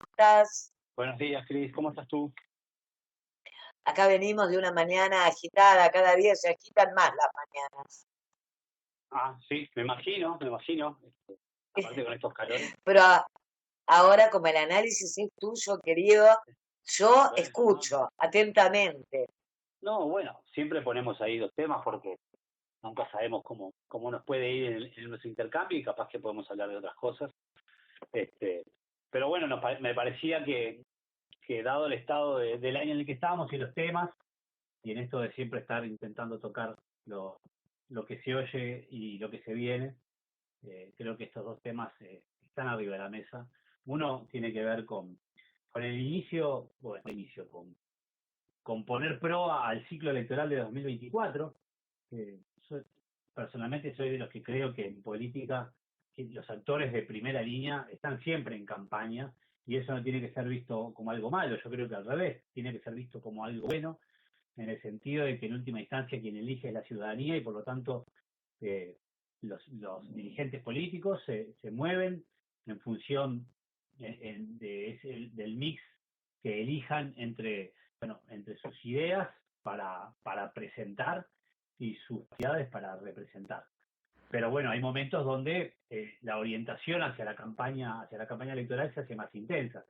Estás. Buenos días, Cris, ¿cómo estás tú? Acá venimos de una mañana agitada, cada día se agitan más las mañanas. Ah, sí, me imagino. Aparte con estos calores. Pero ahora, como el análisis es tuyo, querido, yo Bueno, no, no. escucho atentamente. No, bueno, siempre ponemos ahí dos temas porque nunca sabemos cómo nos puede ir en nuestro intercambio y capaz que podemos hablar de otras cosas. Este, pero bueno, me parecía que dado el estado del año en el que estábamos y los temas, y en esto de siempre estar intentando tocar lo que se oye y lo que se viene, creo que estos dos temas están arriba de la mesa. Uno tiene que ver con el inicio, bueno, el inicio, con poner pro al ciclo electoral de 2024. Eh, soy- Personalmente soy de los que creo que en política que los actores de primera línea están siempre en campaña y eso no tiene que ser visto como algo malo. Yo creo que al revés, tiene que ser visto como algo bueno, en el sentido de que en última instancia quien elige es la ciudadanía y por lo tanto eh, los dirigentes políticos se mueven en función del mix que elijan entre sus ideas para presentar y sus capacidades para representar. Pero bueno, hay momentos donde la orientación hacia la campaña electoral se hace más intensa.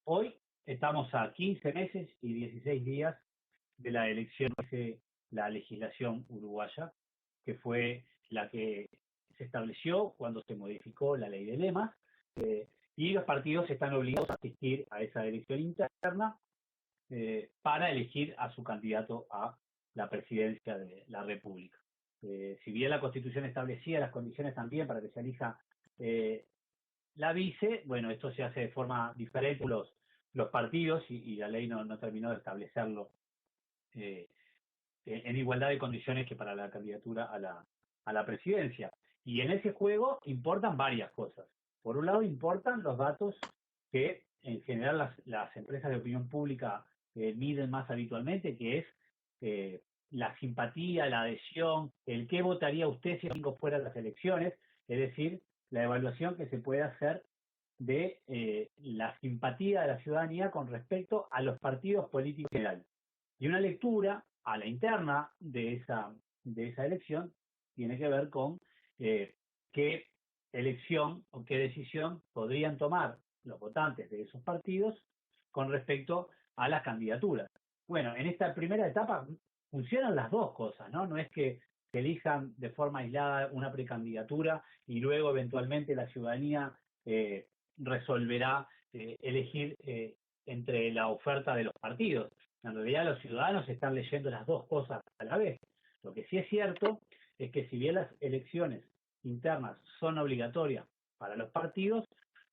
Hoy estamos a 15 meses y 16 días de la elección de la legislación uruguaya, que fue la que se estableció cuando se modificó la ley de lemas, y los partidos están obligados a asistir a esa elección interna para elegir a su candidato a la presidencia de la República. Si bien la Constitución establecía las condiciones también para que se elija eh, la vice, bueno, esto se hace de forma diferente los partidos y la ley no terminó de establecerlo eh, en igualdad de condiciones que para la candidatura a la presidencia. Y en ese juego importan varias cosas. Por un lado, importan los datos que en general las empresas de opinión pública miden más habitualmente, que es eh, la simpatía, la adhesión, el qué votaría usted si el domingo fuera las elecciones, es decir, la evaluación que se puede hacer de la simpatía de la ciudadanía con respecto a los partidos políticos en general. Y una lectura a la interna de esa elección tiene que ver con qué elección o qué decisión podrían tomar los votantes de esos partidos con respecto a las candidaturas. Bueno, en esta primera etapa funcionan las dos cosas, ¿no? No es que se elijan de forma aislada una precandidatura y luego eventualmente la ciudadanía resolverá elegir entre la oferta de los partidos. En realidad los ciudadanos están leyendo las dos cosas a la vez. Lo que sí es cierto es que si bien las elecciones internas son obligatorias para los partidos,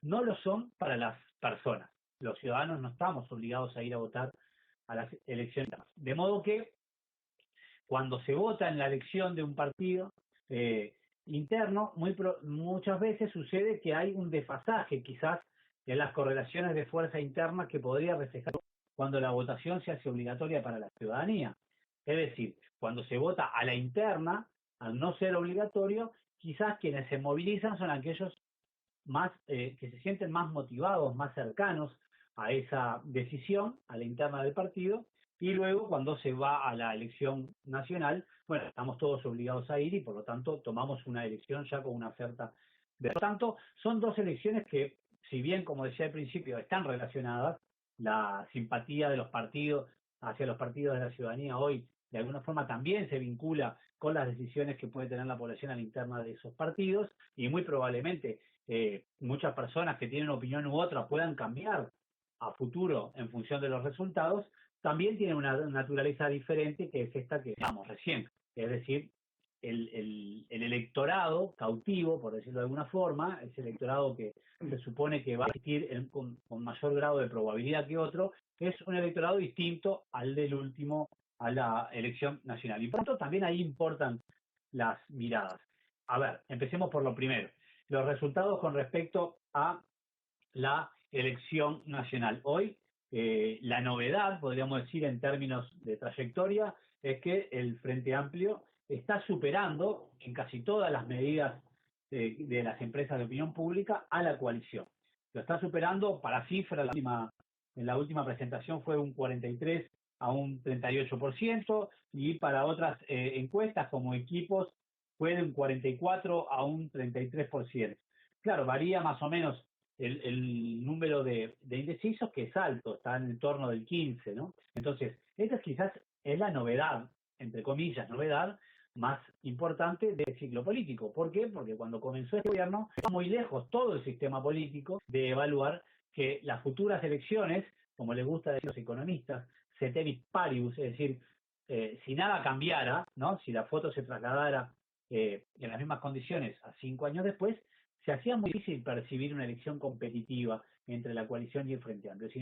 no lo son para las personas. Los ciudadanos no estamos obligados a ir a votar a las elecciones internas. De modo que cuando se vota en la elección de un partido interno, muchas veces sucede que hay un desfasaje quizás en las correlaciones de fuerza interna que podría reflejar cuando la votación se hace obligatoria para la ciudadanía. Es decir, cuando se vota a la interna, al no ser obligatorio, quizás quienes se movilizan son aquellos más que se sienten más motivados, más cercanos a esa decisión, a la interna del partido, y luego cuando se va a la elección nacional, bueno, estamos todos obligados a ir y por lo tanto tomamos una elección ya con una oferta. Por lo tanto, son dos elecciones que, si bien, como decía al principio, están relacionadas, la simpatía de los partidos hacia los partidos de la ciudadanía hoy de alguna forma también se vincula con las decisiones que puede tener la población a la interna de esos partidos y muy probablemente muchas personas que tienen opinión u otra puedan cambiar a futuro en función de los resultados, también tienen una naturaleza diferente que es esta que llamamos recién. Es decir, el electorado cautivo, por decirlo de alguna forma, ese electorado que se supone que va a existir con mayor grado de probabilidad que otro, es un electorado distinto al del último, a la elección nacional. Y por tanto también ahí importan las miradas. A ver, empecemos por lo primero los resultados con respecto a la elección nacional. Hoy, la novedad, podríamos decir en términos de trayectoria, es que el Frente Amplio está superando en casi todas las medidas de las empresas de opinión pública a la coalición. Lo está superando para cifra, en la última presentación fue un 43 a un 38%, y para otras encuestas como Equipos fue de un 44 a un 33%. Claro, varía más o menos el número de indecisos, que es alto, está en el torno del 15, ¿no? Entonces, esta quizás es la novedad, entre comillas, novedad más importante del ciclo político. ¿Por qué? Porque cuando comenzó este gobierno, está muy lejos todo el sistema político de evaluar que las futuras elecciones, como les gusta decir los economistas, ceteris paribus, es decir, si nada cambiara, ¿no? Si la foto se trasladara en las mismas condiciones a 5 años después, se hacía muy difícil percibir una elección competitiva entre la coalición y el Frente Amplio. Si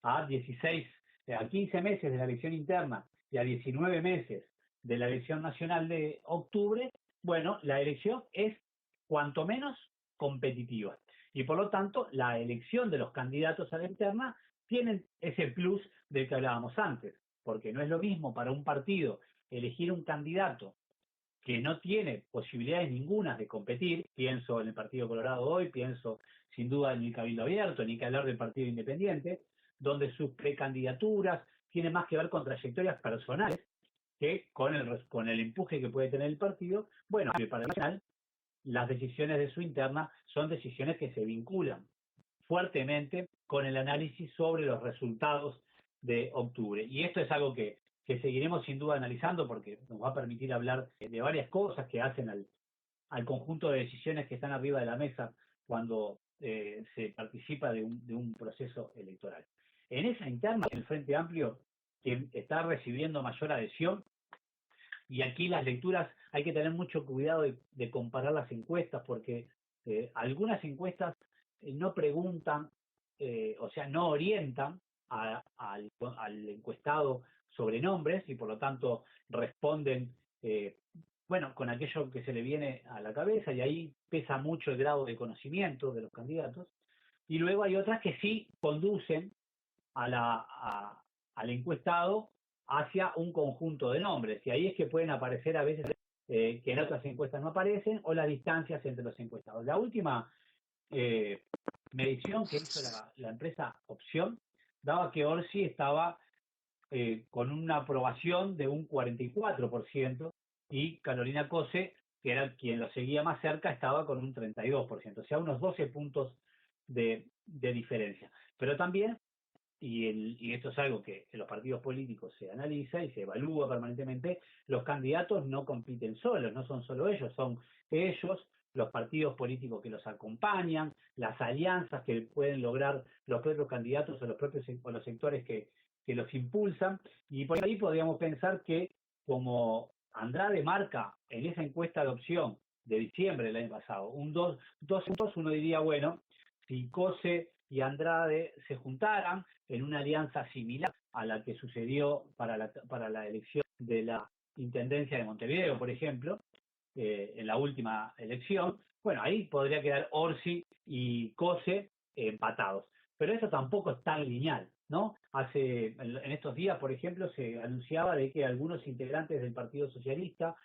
a 16, a 15 meses de la elección interna y a 19 meses de la elección nacional de octubre, bueno, la elección es cuanto menos competitiva. Y por lo tanto, la elección de los candidatos a la interna tienen ese plus del que hablábamos antes, porque no es lo mismo para un partido elegir un candidato que no tiene posibilidades ninguna de competir. Pienso en el Partido Colorado hoy, pienso sin duda en el Cabildo Abierto, ni que hablar del Partido Independiente, donde sus precandidaturas tienen más que ver con trayectorias personales que con el empuje que puede tener el partido. Bueno, para el nacional, las decisiones de su interna son decisiones que se vinculan fuertemente con el análisis sobre los resultados de octubre. Y esto es algo que seguiremos sin duda analizando, porque nos va a permitir hablar de varias cosas que hacen al conjunto de decisiones que están arriba de la mesa cuando se participa de un proceso electoral. En esa interna, el Frente Amplio, que está recibiendo mayor adhesión, y aquí las lecturas hay que tener mucho cuidado de comparar las encuestas, porque algunas encuestas no preguntan, o sea, no orientan al encuestado sobre nombres, y por lo tanto responden, bueno, con aquello que se le viene a la cabeza, y ahí pesa mucho el grado de conocimiento de los candidatos. Y luego hay otras que sí conducen al encuestado hacia un conjunto de nombres, y ahí es que pueden aparecer a veces que en otras encuestas no aparecen, o las distancias entre los encuestados. La última medición que hizo la empresa Opción daba que Orsi estaba con una aprobación de un 44%, y Carolina Cose, que era quien lo seguía más cerca, estaba con un 32%, o sea, unos 12 puntos de diferencia. Pero también, y esto es algo que en los partidos políticos se analiza y se evalúa permanentemente, los candidatos no compiten solos, no son solo ellos, son ellos, los partidos políticos que los acompañan, las alianzas que pueden lograr los propios candidatos o los sectores que los impulsan. Y por ahí podríamos pensar que, como Andrade marca en esa encuesta de Opción de diciembre del año pasado un 2 puntos, uno diría, bueno, si Cose y Andrade se juntaran en una alianza similar a la que sucedió para la elección de la Intendencia de Montevideo, por ejemplo, en la última elección, bueno, ahí podría quedar Orsi y Cose empatados. Pero eso tampoco es tan lineal, ¿no? En estos días, por ejemplo, se anunciaba de que algunos integrantes del Partido Socialista,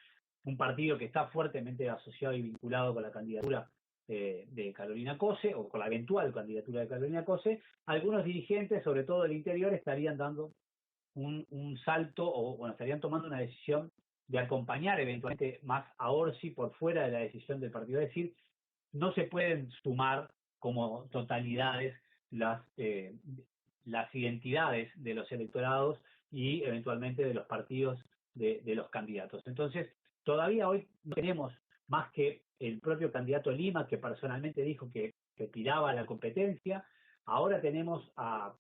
un partido que está fuertemente asociado y vinculado con la candidatura de Carolina Cose, o con la eventual candidatura de Carolina Cose, algunos dirigentes, sobre todo del interior, estarían dando un salto, o bueno, estarían tomando una decisión de acompañar eventualmente más a Orsi por fuera de la decisión del partido. Es decir, no se pueden sumar como totalidades las identidades de los electorados y eventualmente de los partidos de los candidatos. Entonces, todavía hoy no tenemos más que el propio candidato Lima, que personalmente dijo que tiraba a la competencia. Ahora tenemos a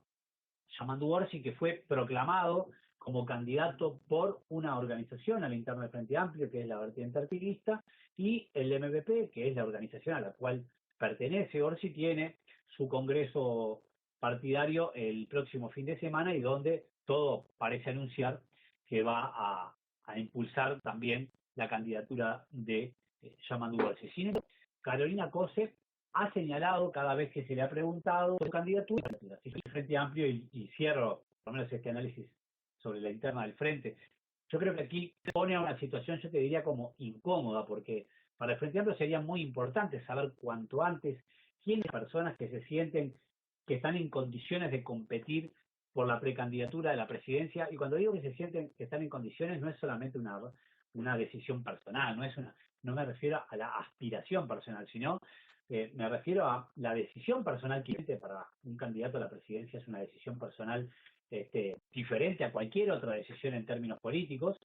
Yamandu Orsi, que fue proclamado como candidato por una organización a la interna del Frente Amplio, que es la vertiente artiguista, y el MPP, que es la organización a la cual pertenece. Orsi tiene su congreso partidario el próximo fin de semana, y donde todo parece anunciar que va a impulsar también la candidatura de Yamandu Orsi. Sin embargo, Carolina Cose ha señalado cada vez que se le ha preguntado su candidatura, si es el Frente Amplio, y cierro por lo menos este análisis sobre la interna del Frente. Yo creo que aquí pone a una situación, yo te diría, como incómoda, porque para el Frente Amplio sería muy importante saber cuanto antes quiénes personas que se sienten que están en condiciones de competir por la precandidatura de la presidencia. Y cuando digo que se sienten que están en condiciones, no es solamente una decisión personal, no me refiero a la aspiración personal, sino me refiero a la decisión personal que para un candidato a la presidencia es una decisión personal diferente a cualquier otra decisión en términos políticos.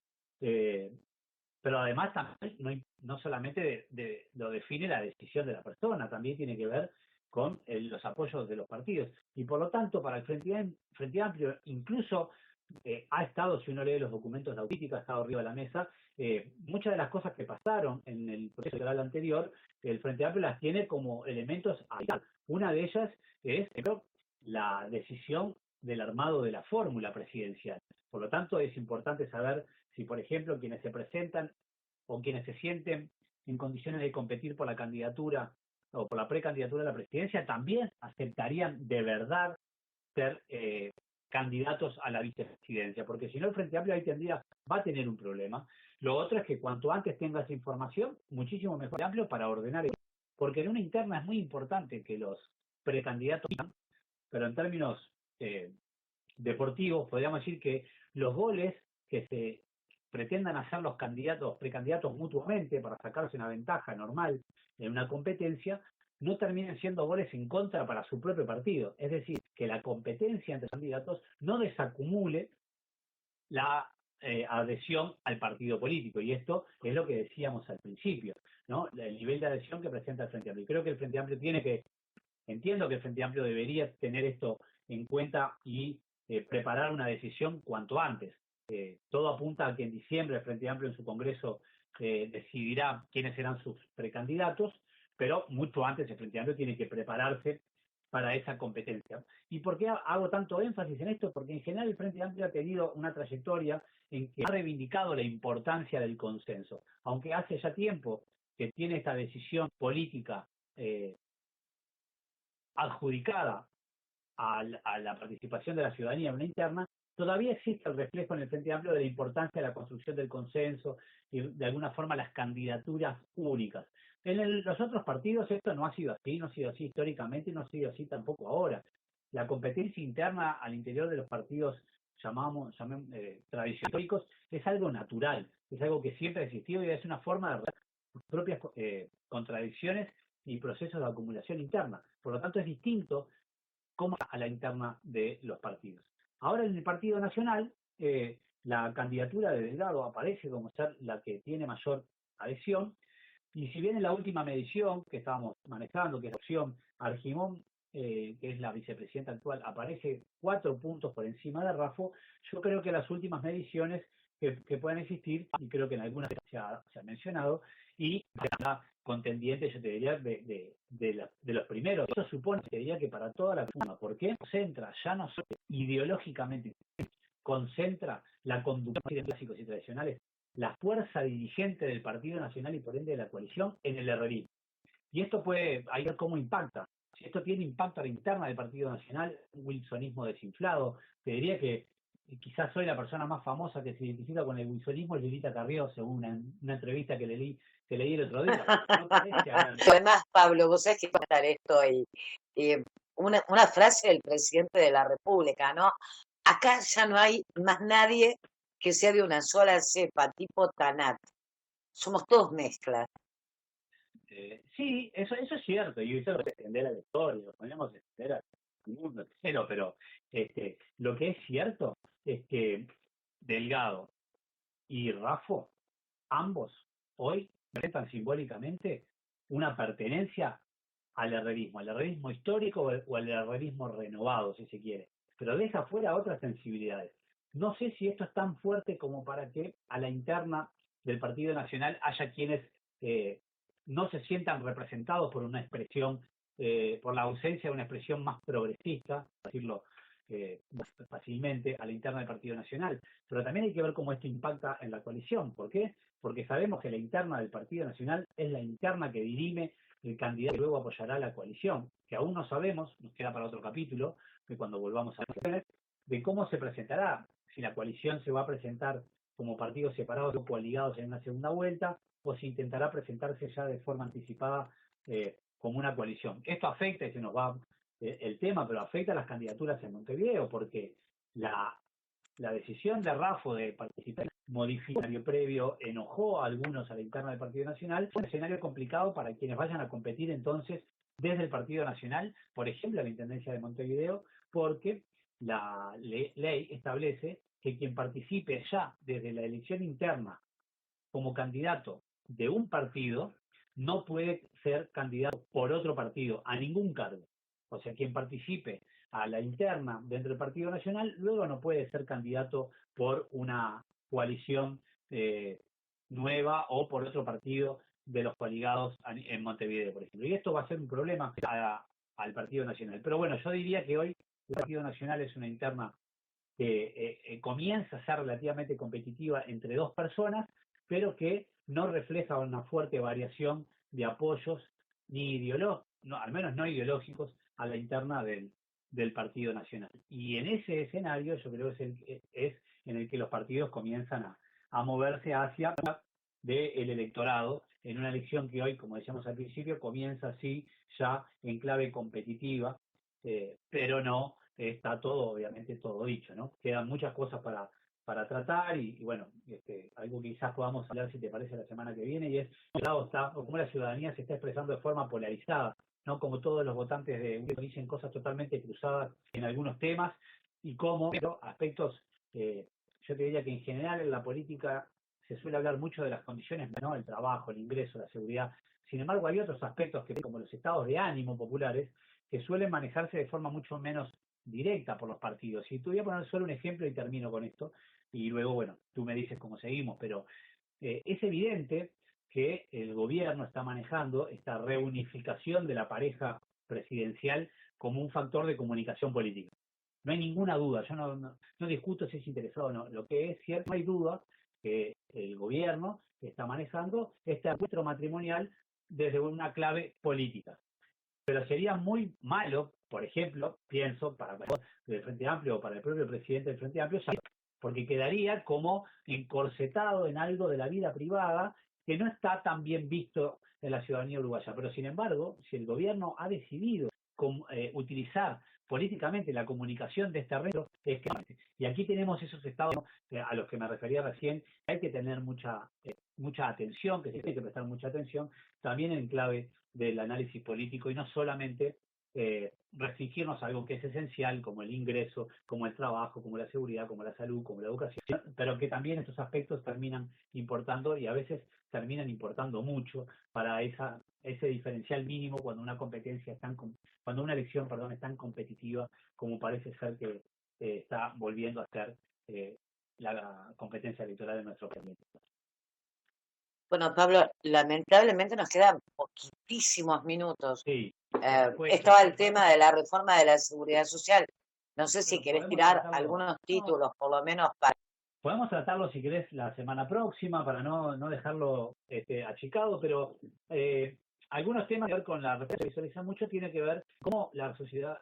Pero además también no solamente lo define la decisión de la persona, también tiene que ver con los apoyos de los partidos. Y por lo tanto, para el Frente Amplio, incluso ha estado, si uno lee los documentos de autocrítica, ha estado arriba de la mesa, muchas de las cosas que pasaron en el proceso electoral anterior, el Frente Amplio las tiene como elementos a evitar. Una de ellas es la decisión del armado de la fórmula presidencial. Por lo tanto, es importante saber si, por ejemplo, quienes se presentan o quienes se sienten en condiciones de competir por la candidatura o por la precandidatura a la presidencia, también aceptarían de verdad ser candidatos a la vicepresidencia, porque si no el Frente Amplio ahí va a tener un problema. Lo otro es que cuanto antes tenga esa información, muchísimo mejor amplio para ordenar, porque en una interna es muy importante que los precandidatos, pero en términos deportivos, podríamos decir que los goles que se pretendan hacer los precandidatos mutuamente para sacarse una ventaja normal en una competencia, no terminen siendo goles en contra para su propio partido. Es decir, que la competencia entre candidatos no desacumule la adhesión al partido político. Y esto es lo que decíamos al principio, ¿no? El nivel de adhesión que presenta el Frente Amplio. Y creo que el Frente Amplio entiendo que el Frente Amplio debería tener esto en cuenta y preparar una decisión cuanto antes. Todo apunta a que en diciembre el Frente Amplio en su Congreso decidirá quiénes serán sus precandidatos, pero mucho antes el Frente Amplio tiene que prepararse para esa competencia. ¿Y por qué hago tanto énfasis en esto? Porque en general el Frente Amplio ha tenido una trayectoria en que ha reivindicado la importancia del consenso, aunque hace ya tiempo que tiene esta decisión política adjudicada a la participación de la ciudadanía en una interna, todavía existe el reflejo en el Frente Amplio de la importancia de la construcción del consenso y de alguna forma las candidaturas únicas. En los otros partidos esto no ha sido así históricamente y no ha sido así tampoco ahora. La competencia interna al interior de los partidos tradicionales es algo natural, es algo que siempre ha existido y es una forma de resolver sus propias contradicciones y procesos de acumulación interna. Por lo tanto, es distinto como a la interna de los partidos. Ahora en el Partido Nacional, la candidatura de Delgado aparece como ser la que tiene mayor adhesión, y si bien en la última medición que estábamos manejando, que es la opción Argimón, que es la vicepresidenta actual, aparece 4 puntos por encima de Raffo, yo creo que las últimas mediciones que puedan existir, y creo que en algunas se ha mencionado, y la contendiente, yo te diría, de los primeros. Eso supone, te diría, que para toda la Puma, porque concentra, ya no solo ideológicamente, concentra la conducción de clásicos y tradicionales, la fuerza dirigente del Partido Nacional y por ende de la coalición en el herrerismo. Y esto puede, ahí ver cómo impacta. Si esto tiene impacto a la interna del Partido Nacional, un wilsonismo desinflado, te diría que quizás soy la persona más famosa que se identifica con el wilsonismo, Lilita Carrió, según una entrevista que leí el otro día. No Además, Pablo, vos sabés que contar esto y una frase del presidente de la República, ¿no? Acá ya no hay más nadie que sea de una sola cepa, tipo Tanat. Somos todos mezclas. Sí, eso es cierto, y eso lo extender a la historia, lo podemos extender al mundo entero, pero lo que es cierto es que Delgado y Raffo, ambos hoy representan simbólicamente una pertenencia al herrerismo histórico o al herrerismo renovado, si se quiere, pero deja fuera otras sensibilidades. No sé si esto es tan fuerte como para que a la interna del Partido Nacional haya quienes no se sientan representados por una expresión, por la ausencia de una expresión más progresista, por decirlo fácilmente, a la interna del Partido Nacional. Pero también hay que ver cómo esto impacta en la coalición. ¿Por qué? Porque sabemos que la interna del Partido Nacional es la interna que dirime el candidato que luego apoyará a la coalición, que aún no sabemos, nos queda para otro capítulo, que cuando volvamos a ver, de cómo se presentará, si la coalición se va a presentar como partidos separados o coaligados en una segunda vuelta, o si intentará presentarse ya de forma anticipada como una coalición. Esto afecta, y se nos va el tema, pero afecta a las candidaturas en Montevideo, porque la decisión de Raffo de participar en el modificario previo enojó a algunos a la interna del Partido Nacional. Fue un escenario complicado para quienes vayan a competir entonces desde el Partido Nacional, por ejemplo, a la Intendencia de Montevideo, porque la ley establece que quien participe ya desde la elección interna como candidato de un partido no puede ser candidato por otro partido a ningún cargo. O sea, quien participe a la interna dentro del Partido Nacional luego no puede ser candidato por una coalición nueva o por otro partido de los coaligados en Montevideo, por ejemplo. Y esto va a ser un problema al Partido Nacional. Pero bueno, yo diría que hoy el Partido Nacional es una interna que comienza a ser relativamente competitiva entre dos personas, pero que no refleja una fuerte variación de apoyos ni ideológicos, no, al menos no ideológicos, a la interna del Partido Nacional. Y en ese escenario yo creo que es en el que los partidos comienzan a moverse hacia del electorado en una elección que hoy, como decíamos al principio, comienza así ya en clave competitiva, pero no está todo, obviamente, todo dicho, ¿no? Quedan muchas cosas para tratar y bueno, algo que quizás podamos hablar, si te parece, la semana que viene, y es cómo la ciudadanía se está expresando de forma polarizada, ¿no? Como todos los votantes de UNED dicen cosas totalmente cruzadas en algunos temas, y cómo aspectos, yo te diría que en general en la política se suele hablar mucho de las condiciones, ¿no? El trabajo, el ingreso, la seguridad. Sin embargo, hay otros aspectos que, como los estados de ánimo populares, que suelen manejarse de forma mucho menos directa por los partidos. Y te voy a poner solo un ejemplo y termino con esto, y luego, bueno, tú me dices cómo seguimos, pero es evidente que el gobierno está manejando esta reunificación de la pareja presidencial como un factor de comunicación política. No hay ninguna duda, yo no discuto si es interesado o no. Lo que es cierto, no hay duda que el gobierno está manejando este acuerdo matrimonial desde una clave política. Pero sería muy malo, por ejemplo, pienso, para el Frente Amplio o para el propio presidente del Frente Amplio, porque quedaría como encorsetado en algo de la vida privada que no está tan bien visto en la ciudadanía uruguaya. Pero sin embargo, si el gobierno ha decidido utilizar políticamente la comunicación de esta red, es que, y aquí tenemos esos estados a los que me refería recién, hay que tener mucha atención, que se tiene que prestar mucha atención, también en clave del análisis político y no solamente restringirnos a algo que es esencial, como el ingreso, como el trabajo, como la seguridad, como la salud, como la educación, pero que también estos aspectos terminan importando y a veces terminan importando mucho para ese diferencial mínimo cuando una competencia cuando una elección, perdón, es tan competitiva como parece ser que está volviendo a ser la competencia electoral de nuestro país. Bueno, Pablo, lamentablemente nos quedan poquitísimos minutos. Sí, Estaba el tema de la reforma de la seguridad social. No sé si querés tirar tratarlo, algunos títulos, por lo menos para... Podemos tratarlo, si querés, la semana próxima para no dejarlo achicado, pero algunos temas que ver con la reforma que visualiza mucho tiene que ver cómo la sociedad,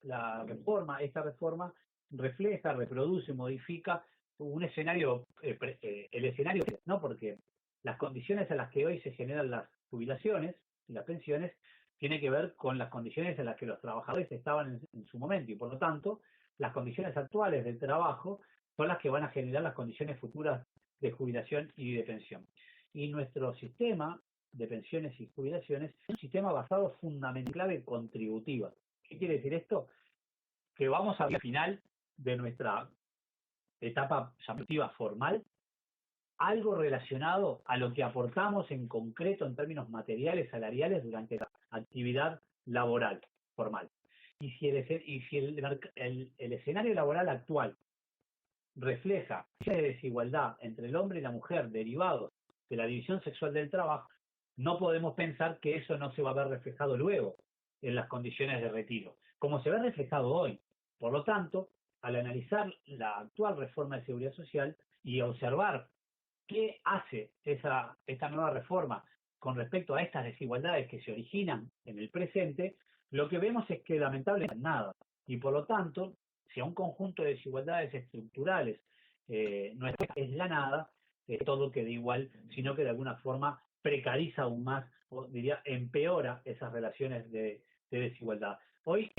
esta reforma refleja, reproduce, modifica un escenario, el escenario, ¿no? Porque las condiciones en las que hoy se generan las jubilaciones y las pensiones tiene que ver con las condiciones en las que los trabajadores estaban en su momento, y por lo tanto, las condiciones actuales del trabajo son las que van a generar las condiciones futuras de jubilación y de pensión. Y nuestro sistema de pensiones y jubilaciones es un sistema basado fundamentalmente en clave contributiva. ¿Qué quiere decir esto? Que vamos al final de nuestra etapa llamativa formal, algo relacionado a lo que aportamos en concreto en términos materiales, salariales, durante la actividad laboral formal. Y si el escenario laboral actual refleja de desigualdad entre el hombre y la mujer derivados de la división sexual del trabajo, no podemos pensar que eso no se va a ver reflejado luego en las condiciones de retiro, como se ve reflejado hoy. Por lo tanto, al analizar la actual reforma de seguridad social y observar qué hace esta nueva reforma con respecto a estas desigualdades que se originan en el presente, lo que vemos es que lamentablemente nada. Y por lo tanto, si a un conjunto de desigualdades estructurales no es la nada, todo queda igual, sino que de alguna forma precariza aún más o diría empeora esas relaciones de desigualdad. Hoy,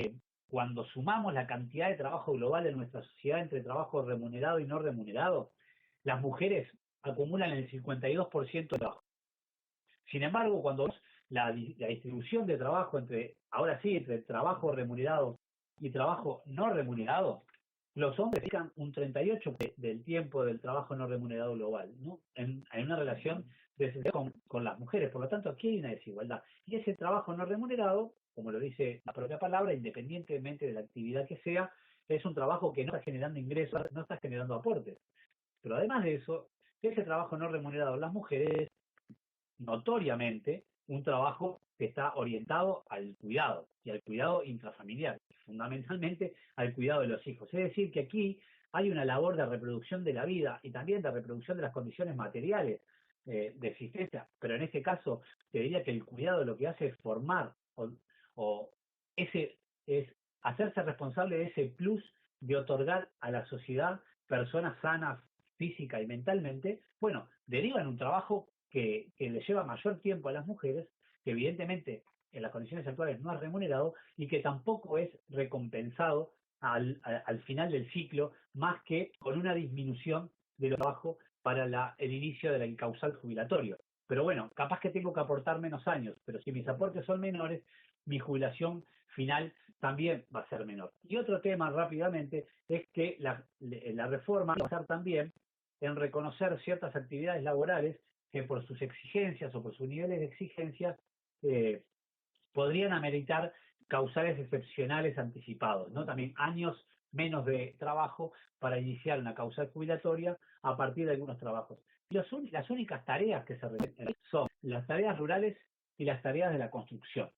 cuando sumamos la cantidad de trabajo global en nuestra sociedad entre trabajo remunerado y no remunerado, las mujeres acumulan el 52% de trabajo. Sin embargo, cuando vemos la distribución de trabajo ahora sí, entre trabajo remunerado y trabajo no remunerado, los hombres dedican un 38% del tiempo del trabajo no remunerado global, ¿no? En una relación con las mujeres. Por lo tanto, aquí hay una desigualdad. Y ese trabajo no remunerado, como lo dice la propia palabra, independientemente de la actividad que sea, es un trabajo que no está generando ingresos, no está generando aportes. Pero además de eso, ese trabajo no remunerado en las mujeres notoriamente un trabajo que está orientado al cuidado y al cuidado intrafamiliar, fundamentalmente al cuidado de los hijos. Es decir, que aquí hay una labor de reproducción de la vida y también de reproducción de las condiciones materiales de existencia, pero en este caso te diría que el cuidado lo que hace es formar o ese es hacerse responsable de ese plus de otorgar a la sociedad personas sanas física y mentalmente, bueno, deriva en un trabajo que le lleva mayor tiempo a las mujeres, que evidentemente en las condiciones actuales no es remunerado y que tampoco es recompensado al final del ciclo, más que con una disminución del trabajo para el inicio del causal jubilatorio. Pero bueno, capaz que tengo que aportar menos años, pero si mis aportes son menores, mi jubilación final también va a ser menor. Y otro tema rápidamente es que la reforma va a ser también en reconocer ciertas actividades laborales que por sus exigencias o por sus niveles de exigencia eh, podrían ameritar causales excepcionales anticipados, ¿no? También años menos de trabajo para iniciar una causal jubilatoria a partir de algunos trabajos. Las únicas tareas que se requieren son las tareas rurales y las tareas de la construcción.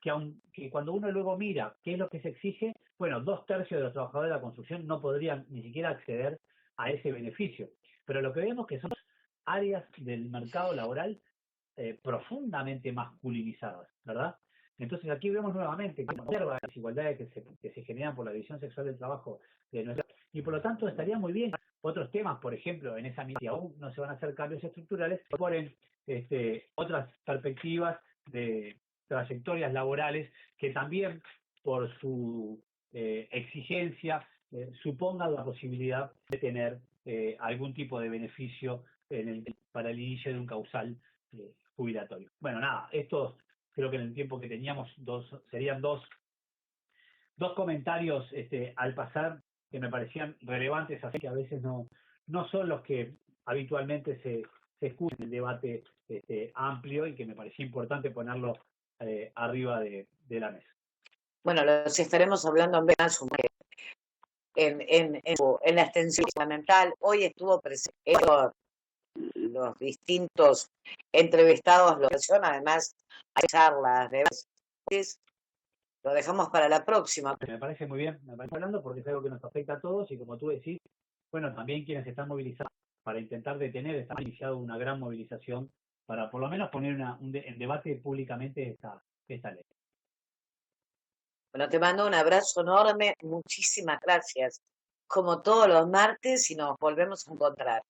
Que cuando uno luego mira qué es lo que se exige, bueno, 2/3 de los trabajadores de la construcción no podrían ni siquiera acceder a ese beneficio. Pero lo que vemos que son áreas del mercado laboral profundamente masculinizadas, ¿verdad? Entonces aquí vemos nuevamente que observa las desigualdades que se generan por la división sexual del trabajo y por lo tanto estaría muy bien otros temas, por ejemplo, en esa medida aún no se van a hacer cambios estructurales, ponen otras perspectivas de trayectorias laborales que también por su exigencia supongan la posibilidad de tener algún tipo de beneficio para el inicio de un causal jubilatorio. Bueno, nada, estos creo que en el tiempo que teníamos serían dos comentarios al pasar que me parecían relevantes, así que a veces no son los que habitualmente se escucha en el debate amplio y que me parecía importante ponerlo arriba de la mesa. Bueno, los estaremos hablando en la extensión fundamental. Hoy estuvo presente los distintos entrevistados, además hay charlas de veces. Lo dejamos para la próxima. Me parece muy bien, me parece hablando porque es algo que nos afecta a todos y como tú decís, bueno, también quienes están movilizados para intentar detener, están iniciado una gran movilización para por lo menos poner en debate públicamente esta ley. Bueno, te mando un abrazo enorme, muchísimas gracias, como todos los martes, y nos volvemos a encontrar.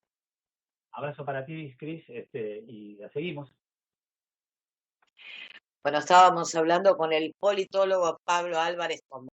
Abrazo para ti, Cris, y la seguimos. Bueno, estábamos hablando con el politólogo Pablo Álvarez.